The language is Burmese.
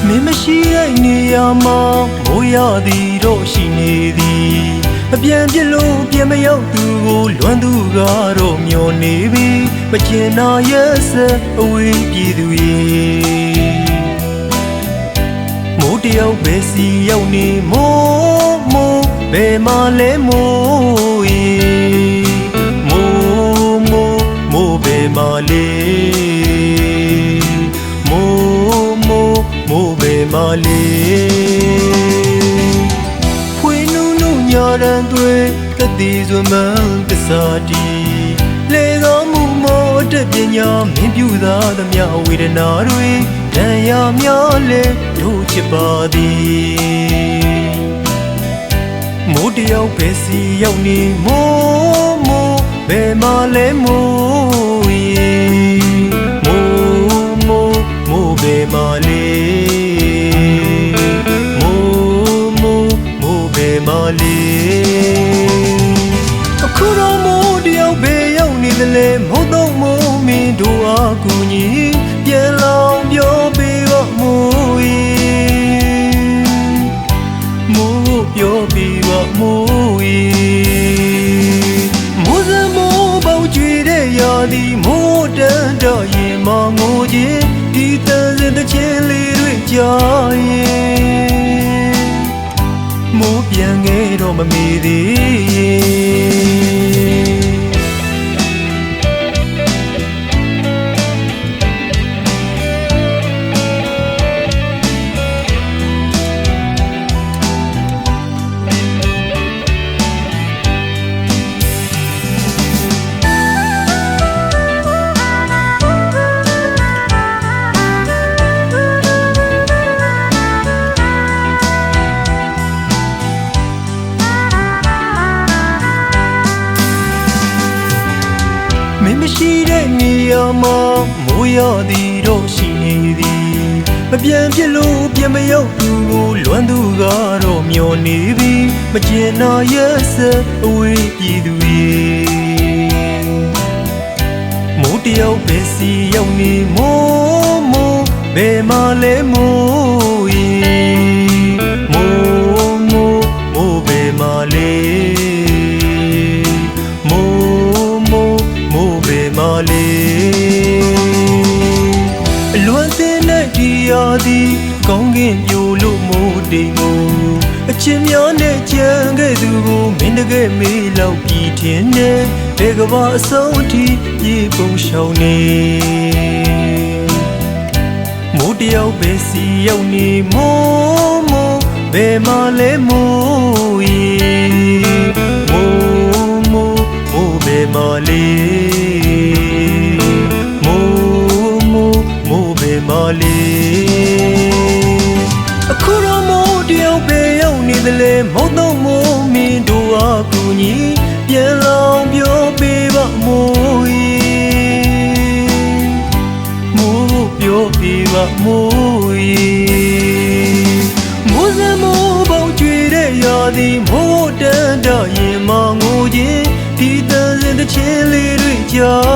မင်းမရှိတဲ့နေရာမှာမိုးရသည်တော့ရှိနေသည်အပြန်ပြလို့ပြန်မရောက်သူကိုလွမ်းသူကတော့မျောနေပြီမကျင်နာရဲ့ဆက်အဝေးပြည်သူရေမိုးတယောက်ပဲစီရောက်နေမိုးဘယ်မှာလဲမိုးရေမိုးဘယ်မှာလဲမိုးဘယ်မှာလဲဖွေနုညာရန်တွေတတိစွမ်းမှန်တစားတီလေကောင်းမှုမောတပညာမင်းပြူသာသမျှဝေဒနာတွေဒဏ်ရာများလဲတို့ချစ်ပါသည်မိုးတယောက်ပဲစီရောက်နေမိုးဘယ်မှာလဲမိုးရေမိုးဘယ်မှာလဲမိုးဘယ်မှာလဲအခုတော့မိုးတယောက်ပဲရောက်နေတယ်လေမိုးတော့မိုးမင်းတို့အားကူညီပြန်လောင်ပြောပေးပါမိုးရေမိုးပြောပေးပါမိုးရေမိုးစမိုးပေါက်ကြွေတဲ့ရာဒီမိုးတန်းတော့ရင်မငိုခြင်းဒီတန်စင်တဲ့ချင်းလေးတွေကြားရင်မိုးပြန်ခဲ့တော့မမေ့သေးမင်းမရှိတဲ့နေရာမှာမိုးရသည်တော့ရှိနေသည်မပြန်ဖြစ်လို့ပြန်မရောက်သူကိုလွမ်းသူကတော့မျောနေပြီမကျင်နာရဲ့ဆက်အဝေးပြည်သူရေမိုးတယောက်ပဲစီရောက်နေမိုးဘယ်မှာလဲမိုးရေမိုးဘယ်မှာလဲအလွန်တင်တဲ့ဒီရာဒီကောင်းကင်ပြိုလို့မိုးတိမ်ကိုအချင်းများနဲ့ကြံခဲ့သူကိုမင်းတကယ်မေးလောက်ပြီးထင်နေဘယ်ကဘာအဆုံးအထိပြေပုံရှောင်နေမိုးတယောက်ပဲစီရောက်နေမိုးဘယ်မှာလဲမိုးရေမိုးဘယ်မှာလဲမာလီအခုတော့မိုးတယောက်ပဲရောက်နေတယ်လေမဟုတ်တော့မိုးမင်းတို့အားကူညီပြန်လောင်ပြောပေးပါမိုးရေမိုးပြောပေးပါမိုးရေမိုးစမိုးပေါက်ကြွေတဲ့ရာဒီမိုးတန်းတော့ရင်မငိုခြင်းဒီတန်စင်တဲ့ချင်းလေးတွေကြား